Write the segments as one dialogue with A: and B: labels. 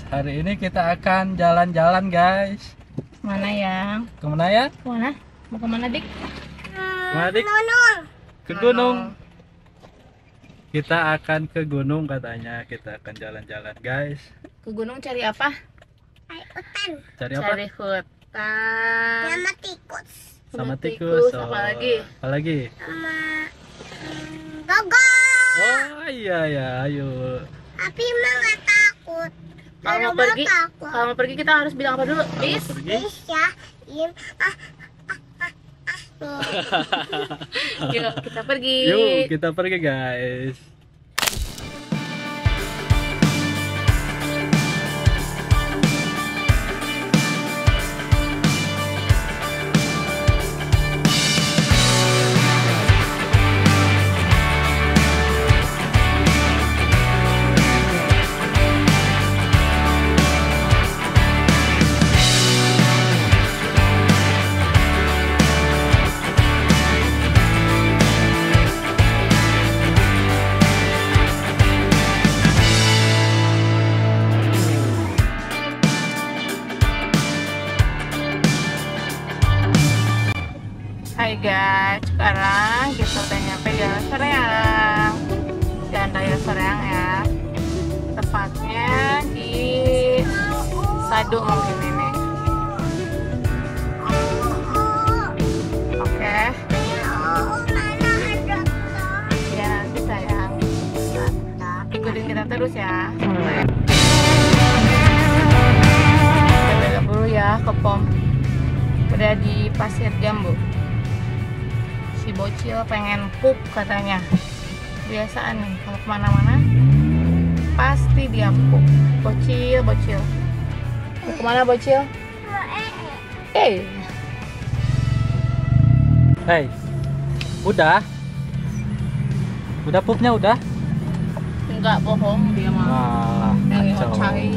A: Hari ini kita akan jalan-jalan guys.
B: Mana yang?
A: Kemana ya?
B: Mana? Mau kemana dik?
A: Kemana dik? Ke gunung. Kita akan ke gunung katanya. Kita akan jalan-jalan guys.
B: Ke gunung cari apa?
C: Cari hutan
A: Cari apa?
B: Cari hutan.
C: sama tikus
A: Sama tikus.
B: Apa lagi?
A: Apa lagi?
C: sama gogol.
A: Oh iya ya, ayo.
C: Tapi emang nggak takut.
B: Kalau mau
C: Mama
B: pergi,
C: takut.
B: kalau mau pergi kita harus bilang apa dulu? Bis.
A: Pergi.
C: Bisa im
B: Yuk kita pergi.
A: Yuk kita pergi guys.
B: Hai guys, sekarang kita udah nyampe Jalan Soreang. Jalan Raya Soreang ya. Tepatnya di Sadu mungkin ini. Oke. Ya nanti sayang. Ikutin kita terus ya. Kita belok dulu ya ke pom. Udah di Pasir Jambu. Si bocil pengen pup katanya. Biasaan nih kalau kemana-mana pasti dia pup. Bocil. Mau kemana bocil? Hey,
A: Udah pupnya udah?
B: enggak bohong dia mah.
A: Wah,
B: Dari
A: kacau.
B: Ocai.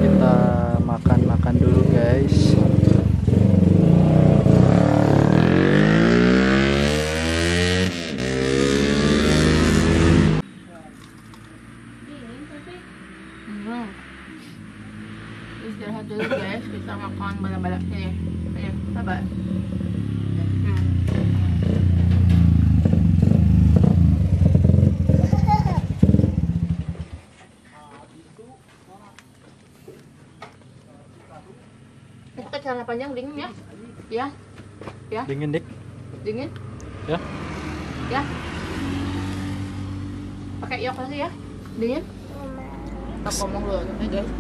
A: Kita makan dulu guys.
B: Istirahat dulu guys, kita makan balap-balap sini. Ayo, sabar. Pakai celana panjang dingin ya? Ya? Ya?
A: Dingin dik.
B: Dingin?
A: Ya.
B: Ya? Pakai yok aja ya? Dingin? Tak ngomong dulu, oke guys.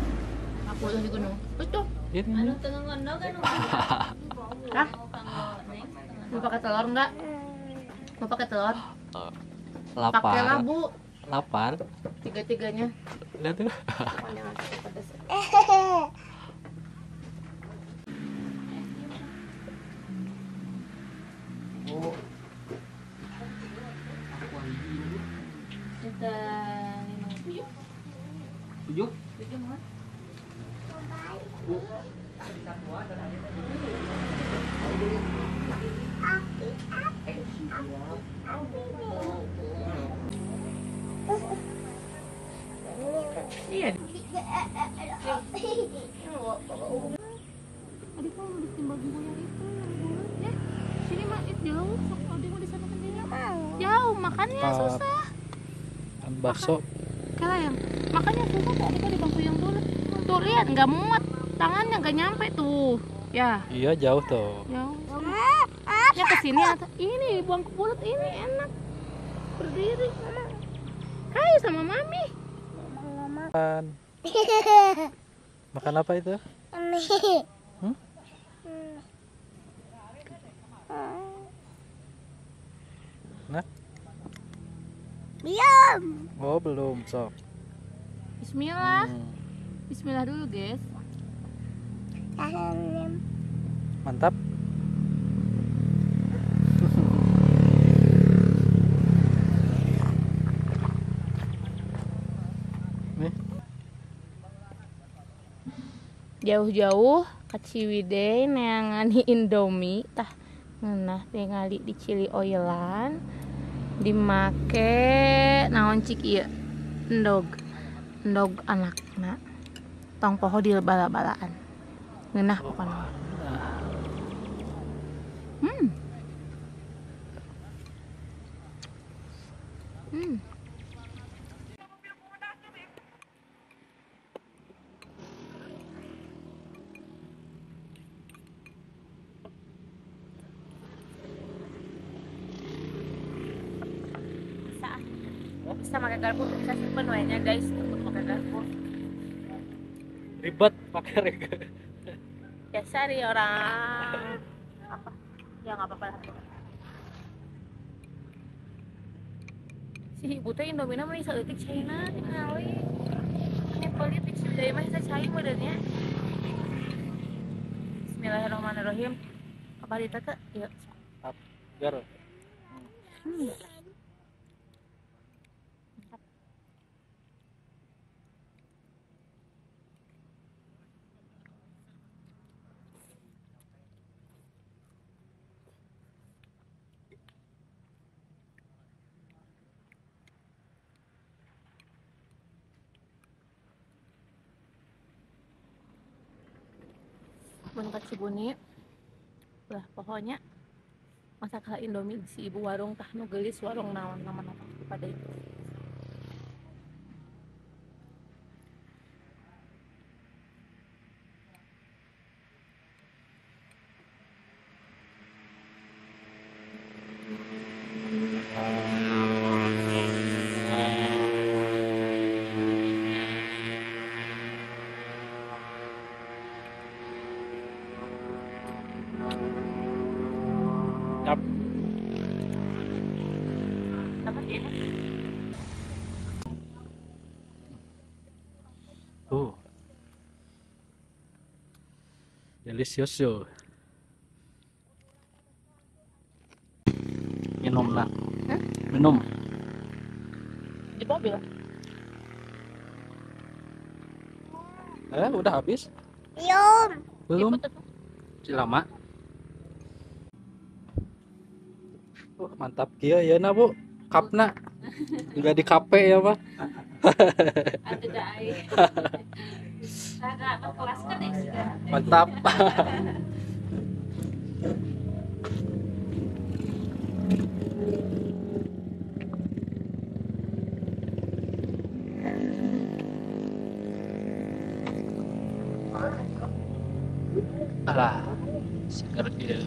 B: Aku udah di gunung. Betul.
A: Ini.
B: Hah? Mau pakai telur enggak? Mau pakai telur? Pakailah
A: Lapar.
B: Bu,
A: Lapar.
B: tiga-tiganya.
A: Lihat tuh.
B: Oh, jangan sampai pedas. Kita tujuh.
A: Tujuh.
B: Tujuh mah. Iya. Adik mau ditimbang bumbu yang itu, yang bulat ya. Sini mah jauh, sok adik mau di sana sendiri. Jauh, makannya
A: Mantap.
B: susah.
A: Kan bakso.
B: Kalah yang makannya susah kok adik di bangku yang bulat. Tuh lihat nggak muat, tangannya nggak nyampe tuh. Ya,
A: Iya jauh tuh.
B: jauh. Ya kesini atau ini bangku bulat ini enak. Berdiri. Hai sama mami.
A: Makan. Makan apa itu? Hmm? Nah,
C: Diam.
A: oh belum sok.
B: Bismillah.
A: Hmm,
B: Bismillah dulu, guys.
A: Mantap. Nih,
B: Jauh-jauh ke Ciwidey neangani Indomie tah ngeunah tingali di Cili Oilan dimake naon cik ieu endog anakna tong poho di bala-balaan ngeunah pokona hmm hmm bisa pakai garpu bisa simpen wanya guys untuk pakai garpu
A: ribet pakai rega.
B: biasa di orang apa ya nggak apa-apa lah si ibu teh Indomina mah bisa leutik China tinggali ini politik sih dari mah saya cair modelnya Bismillahirrahmanirrahim apa di tata ya
A: Gar.
B: Menurut Cibuni lah pokoknya masak Indomie si ibu warung tah nu geulis warung naon nama-nama pada itu
A: Yap.
B: apa sih ini
A: Tuh. Delicious yo. Minum nak. Minum.
B: di mobil
A: Udah habis?
C: Diam.
A: Belum?
B: Ikut tuh.
A: Si lama. Mantap kia ya na Bu. Kapna. Enggak di kape ya, Pak.
B: Ada dai agak kelas kan ya
A: Mantap. Alah, segar dia.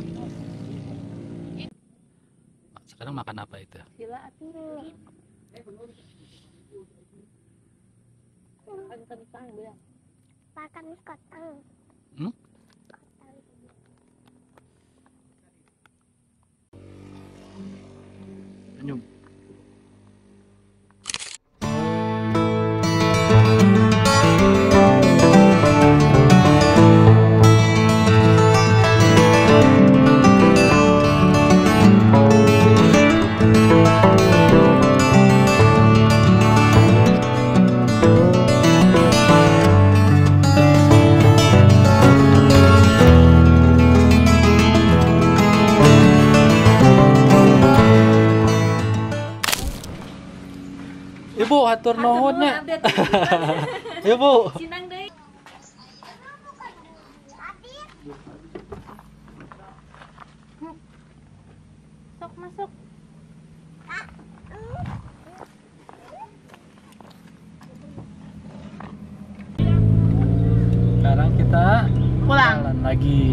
A: Sekarang makan apa itu?
B: gila atuh kan kan bilang
C: Makan kotang.
A: Hmm? Senyum. Ibu hatur nuhunnya. Ibu.
B: Sinang deh. Sok masuk.
A: Sekarang kita
B: Pulang.
A: jalan lagi.